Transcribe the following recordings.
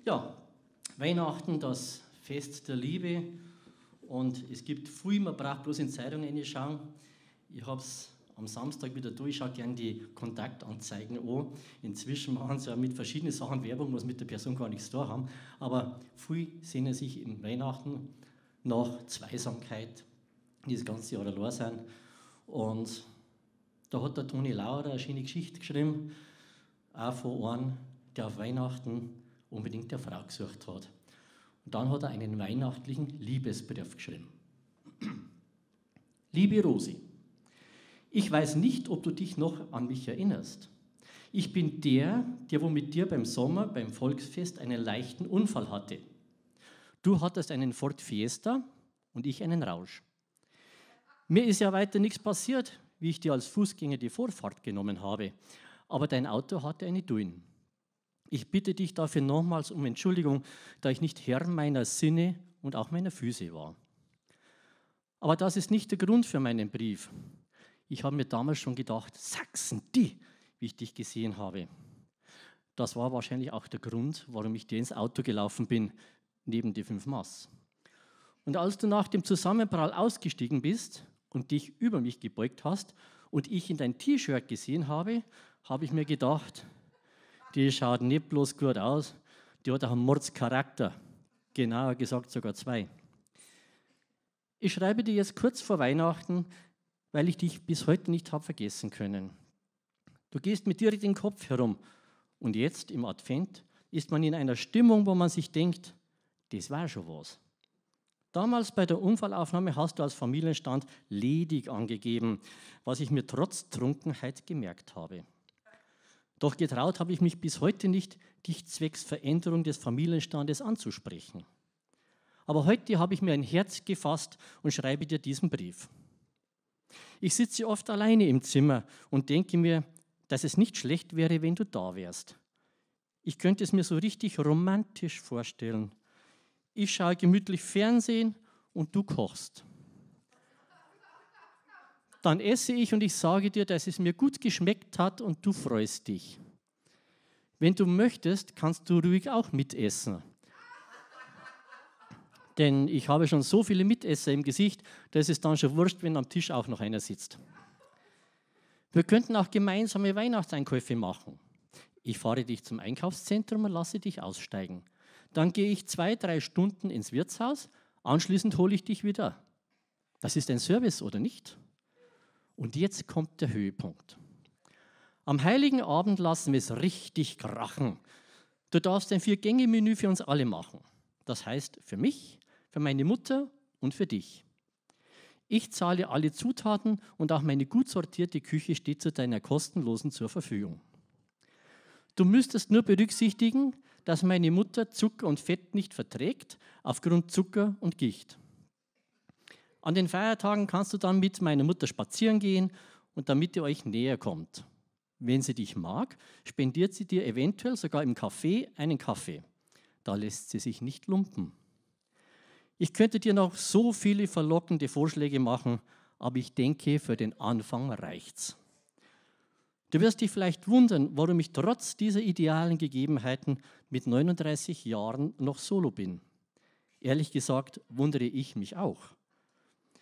Ja, Weihnachten, das Fest der Liebe. Und es gibt viel, man braucht bloß in Zeitungen reinschauen. Ich habe es am Samstag wieder durch, ich schaue gerne die Kontaktanzeigen an. Inzwischen machen sie ja mit verschiedenen Sachen Werbung, was mit der Person gar nichts zu tun haben. Aber viele sehnen sich im Weihnachten nach Zweisamkeit, die das ganze Jahr allein sind. Und da hat der Toni Lauer eine schöne Geschichte geschrieben, auch von einem, der auf Weihnachten unbedingt eine Frau gesucht hat. Und dann hat er einen weihnachtlichen Liebesbrief geschrieben. Liebe Rosi, ich weiß nicht, ob du dich noch an mich erinnerst. Ich bin der wo mit dir beim Sommer, beim Volksfest einen leichten Unfall hatte. Du hattest einen Ford Fiesta und ich einen Rausch. Mir ist ja weiter nichts passiert, wie ich dir als Fußgänger die Vorfahrt genommen habe. Aber dein Auto hatte eine Duin. Ich bitte dich dafür nochmals um Entschuldigung, da ich nicht Herr meiner Sinne und auch meiner Füße war. Aber das ist nicht der Grund für meinen Brief. Ich habe mir damals schon gedacht, Sachsen, wie ich dich gesehen habe. Das war wahrscheinlich auch der Grund, warum ich dir ins Auto gelaufen bin, neben die 5 Maß. Und als du nach dem Zusammenprall ausgestiegen bist und dich über mich gebeugt hast und ich in dein T-Shirt gesehen habe, habe ich mir gedacht, die schaut nicht bloß gut aus, die hat auch einen Mordscharakter. Genauer gesagt sogar 2. Ich schreibe dir jetzt kurz vor Weihnachten, weil ich dich bis heute nicht habe vergessen können. Du gehst mit dir den Kopf herum und jetzt im Advent ist man in einer Stimmung, wo man sich denkt, das war schon was. Damals bei der Unfallaufnahme hast du als Familienstand ledig angegeben, was ich mir trotz Trunkenheit gemerkt habe. Doch getraut habe ich mich bis heute nicht, dich zwecks Veränderung des Familienstandes anzusprechen. Aber heute habe ich mir ein Herz gefasst und schreibe dir diesen Brief. Ich sitze oft alleine im Zimmer und denke mir, dass es nicht schlecht wäre, wenn du da wärst. Ich könnte es mir so richtig romantisch vorstellen. Ich schaue gemütlich Fernsehen und du kochst. Dann esse ich und ich sage dir, dass es mir gut geschmeckt hat und du freust dich. Wenn du möchtest, kannst du ruhig auch mitessen. Denn ich habe schon so viele Mitesser im Gesicht, da ist es dann schon wurscht, wenn am Tisch auch noch einer sitzt. Wir könnten auch gemeinsame Weihnachtseinkäufe machen. Ich fahre dich zum Einkaufszentrum und lasse dich aussteigen. Dann gehe ich 2-3 Stunden ins Wirtshaus, anschließend hole ich dich wieder. Das ist ein Service, oder nicht? Und jetzt kommt der Höhepunkt. Am Heiligen Abend lassen wir es richtig krachen. Du darfst ein 4-Gänge-Menü für uns alle machen. Das heißt für mich, für meine Mutter und für dich. Ich zahle alle Zutaten und auch meine gut sortierte Küche steht zu deiner kostenlosen zur Verfügung. Du müsstest nur berücksichtigen, dass meine Mutter Zucker und Fett nicht verträgt, aufgrund Zucker und Gicht. An den Feiertagen kannst du dann mit meiner Mutter spazieren gehen und damit ihr euch näher kommt. Wenn sie dich mag, spendiert sie dir eventuell sogar im Café einen Kaffee. Da lässt sie sich nicht lumpen. Ich könnte dir noch so viele verlockende Vorschläge machen, aber ich denke, für den Anfang reicht's. Du wirst dich vielleicht wundern, warum ich trotz dieser idealen Gegebenheiten mit 39 Jahren noch solo bin. Ehrlich gesagt wundere ich mich auch.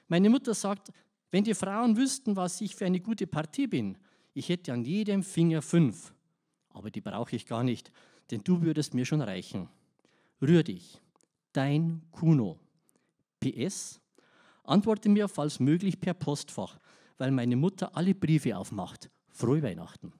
Meine Mutter sagt, wenn die Frauen wüssten, was ich für eine gute Partie bin, ich hätte an jedem Finger 5. Aber die brauche ich gar nicht, denn du würdest mir schon reichen. Rühr dich. Dein Kuno. PS. Antworte mir, falls möglich, per Postfach, weil meine Mutter alle Briefe aufmacht. Frohe Weihnachten.